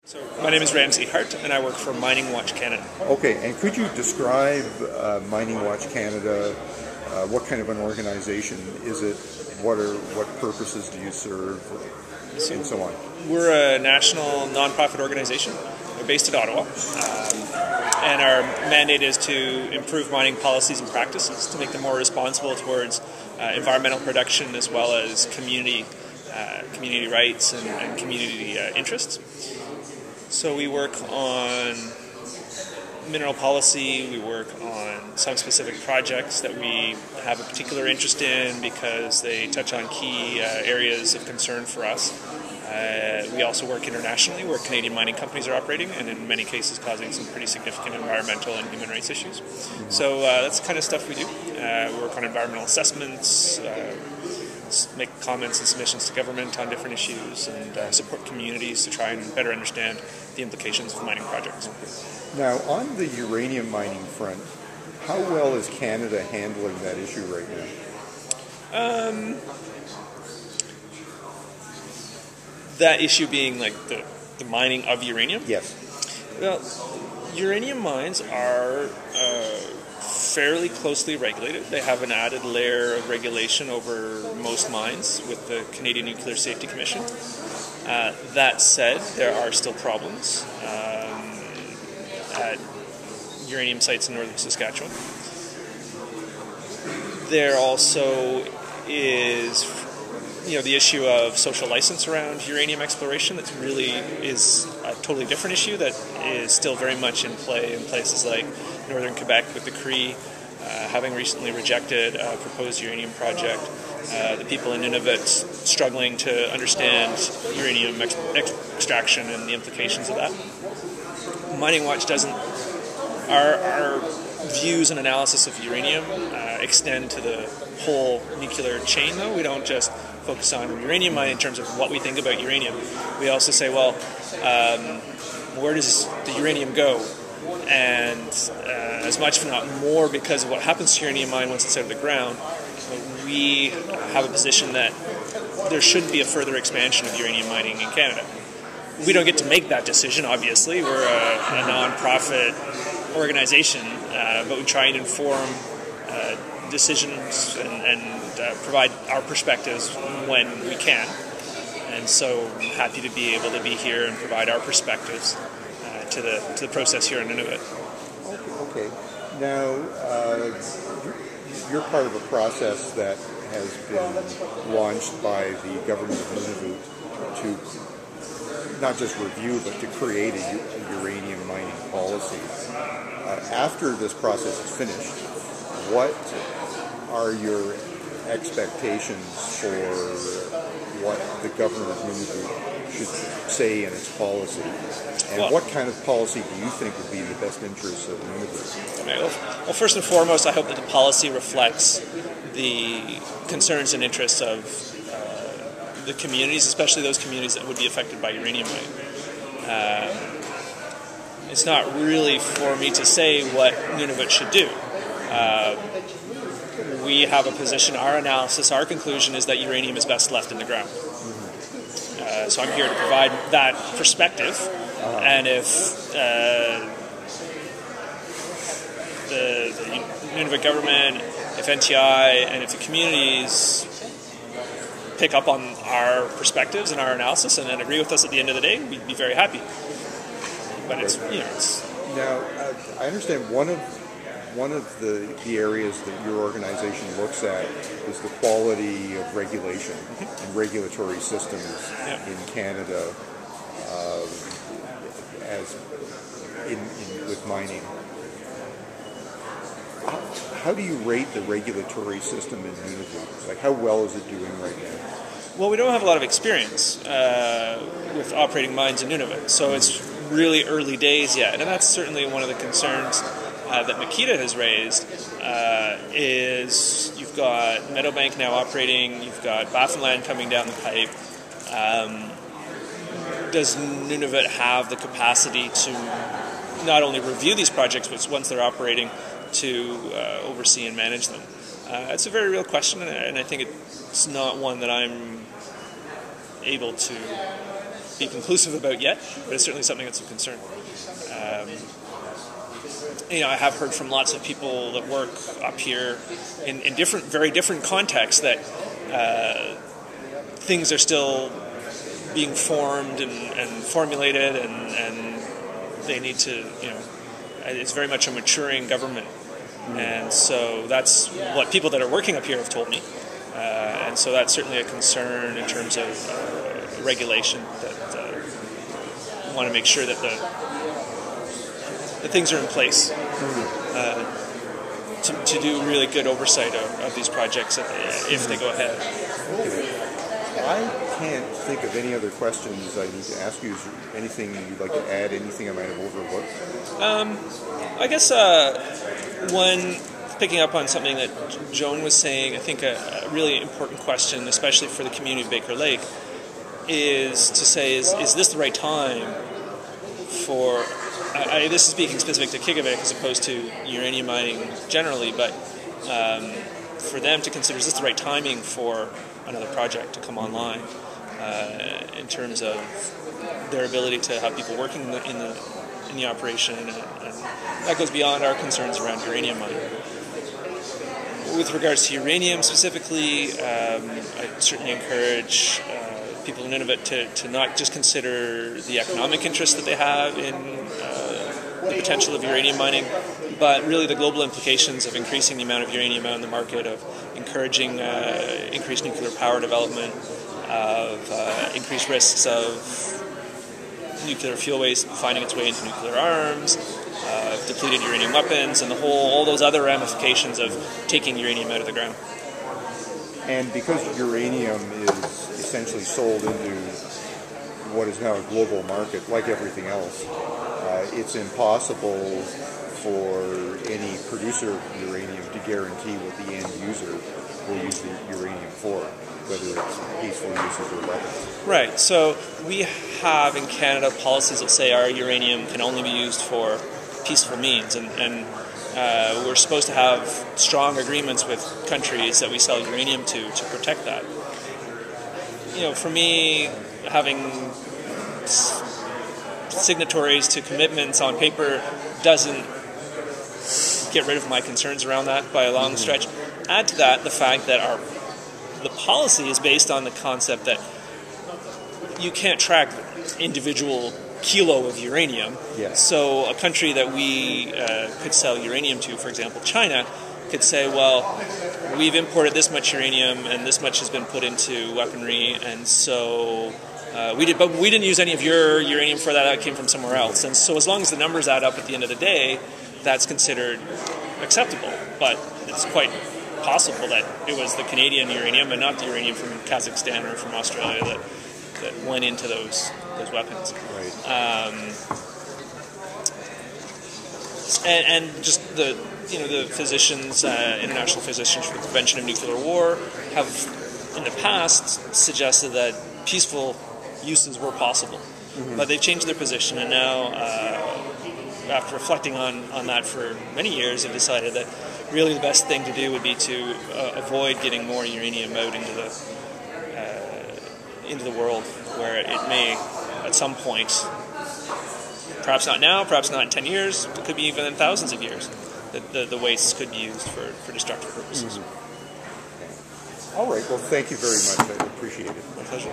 So my name is Ramsey Hart, and I work for Mining Watch Canada. Okay, and could you describe Mining Watch Canada? What kind of an organization is it? What purposes do you serve, and so on? We're a national nonprofit organization. We're based at Ottawa, and our mandate is to improve mining policies and practices to make them more responsible towards environmental production as well as community rights and community interests. So we work on mineral policy, we work on some specific projects that we have a particular interest in because they touch on key areas of concern for us. We also work internationally where Canadian mining companies are operating and in many cases causing some pretty significant environmental and human rights issues. So that's the kind of stuff we do. We work on environmental assessments, make comments and submissions to government on different issues, and support communities to try and better understand the implications of mining projects. Now, on the uranium mining front, how well is Canada handling that issue right now? That issue being like the mining of uranium? Yes. Well, uranium mines are fairly closely regulated. They have an added layer of regulation over most mines with the Canadian Nuclear Safety Commission. That said, there are still problems at uranium sites in northern Saskatchewan. There also is, the issue of social license around uranium exploration. That really is a totally different issue that is still very much in play in places like northern Quebec with the Cree having recently rejected a proposed uranium project. The people in Nunavut struggling to understand uranium extraction and the implications of that. Mining Watch doesn't. Our views and analysis of uranium extend to the whole nuclear chain, though. We don't just focus on uranium mining in terms of what we think about uranium. We also say, well, where does the uranium go? And as much, if not more, because of what happens to uranium mine once it's out of the ground, we have a position that there shouldn't be a further expansion of uranium mining in Canada. We don't get to make that decision, obviously. We're a non-profit organization, but we try and inform decisions and provide our perspectives when we can. And so I'm happy to be able to be here and provide our perspectives to the process here in Nunavut. Okay. Now, you're part of a process that has been launched by the Government of Nunavut to not just review, but to create a uranium mining policy. After this process is finished, what are your expectations for what the Government of Nunavut should say in its policy? And what kind of policy do you think would be in the best interests of Nunavut? Well, first and foremost, I hope that the policy reflects the concerns and interests of the communities, especially those communities that would be affected by uranium mining. It's not really for me to say what Nunavut should do. We have a position, our analysis, our conclusion is that uranium is best left in the ground. So I'm here to provide that perspective, and if the Nunavut government, if NTI, and if the communities pick up on our perspectives and our analysis and then agree with us at the end of the day, we'd be very happy. But it's. Now, I understand one of the areas that your organization looks at is the quality of regulation and regulatory systems in Canada with mining. How do you rate the regulatory system in Nunavut? Like, how well is it doing right now? Well, we don't have a lot of experience with operating mines in Nunavut, so it's really early days yet, and that's certainly one of the concerns that Makita has raised. Is you've got Meadowbank now operating, you've got Baffinland coming down the pipe. Does Nunavut have the capacity to not only review these projects, but once they're operating, to oversee and manage them? It's a very real question, and I think it's not one that I'm able to be conclusive about yet, but it's certainly something that's a concern. I have heard from lots of people that work up here in very different contexts that things are still being formed and formulated, and they need to, it's very much a maturing government. And so that's what people that are working up here have told me. And so that's certainly a concern in terms of regulation, that we want to make sure that the things are in place to do really good oversight of these projects if they go ahead. I can't think of any other questions I need to ask you. Is there anything you'd like to add, anything I might have overlooked? I guess one, picking up on something that Joan was saying, I think a really important question, especially for the community of Baker Lake, is to say, is this the right time for, this is speaking specific to Qiqavik as opposed to uranium mining generally, but for them to consider, is this the right timing for another project to come online in terms of their ability to have people working in the operation, and that goes beyond our concerns around uranium mining. With regards to uranium specifically, I certainly encourage people in Nunavut to not just consider the economic interest that they have in the potential of uranium mining, but really the global implications of increasing the amount of uranium out in the market, of encouraging increased nuclear power development, of increased risks of nuclear fuel waste finding its way into nuclear arms, depleted uranium weapons, and all those other ramifications of taking uranium out of the ground. And because uranium is essentially sold into what is now a global market, like everything else, it's impossible for any producer of uranium to guarantee what the end user will use the uranium for, whether it's peaceful uses or weapons. Right. So we have in Canada policies that say our uranium can only be used for peaceful means, and we're supposed to have strong agreements with countries that we sell uranium to protect that. For me, having signatories to commitments on paper doesn't get rid of my concerns around that by a long stretch. Add to that the fact that the policy is based on the concept that you can't track individual kilo of uranium. Yes. So a country that we could sell uranium to, for example China, could say, well, we've imported this much uranium and this much has been put into weaponry, and so but we didn't use any of your uranium for that came from somewhere else. And so as long as the numbers add up at the end of the day, that's considered acceptable. But it's quite possible that it was the Canadian uranium and not the uranium from Kazakhstan or from Australia that went into those weapons. Right. And just the physicians, international physicians for the prevention of nuclear war, have in the past suggested that peaceful uses were possible, but they've changed their position, and now, after reflecting on that for many years, have decided that really the best thing to do would be to avoid getting more uranium out into the world, where it may, at some point, perhaps not now, perhaps not in 10 years, it could be even in thousands of years, that the wastes could be used for destructive purposes. All right. Well, thank you very much. I appreciate it. My pleasure.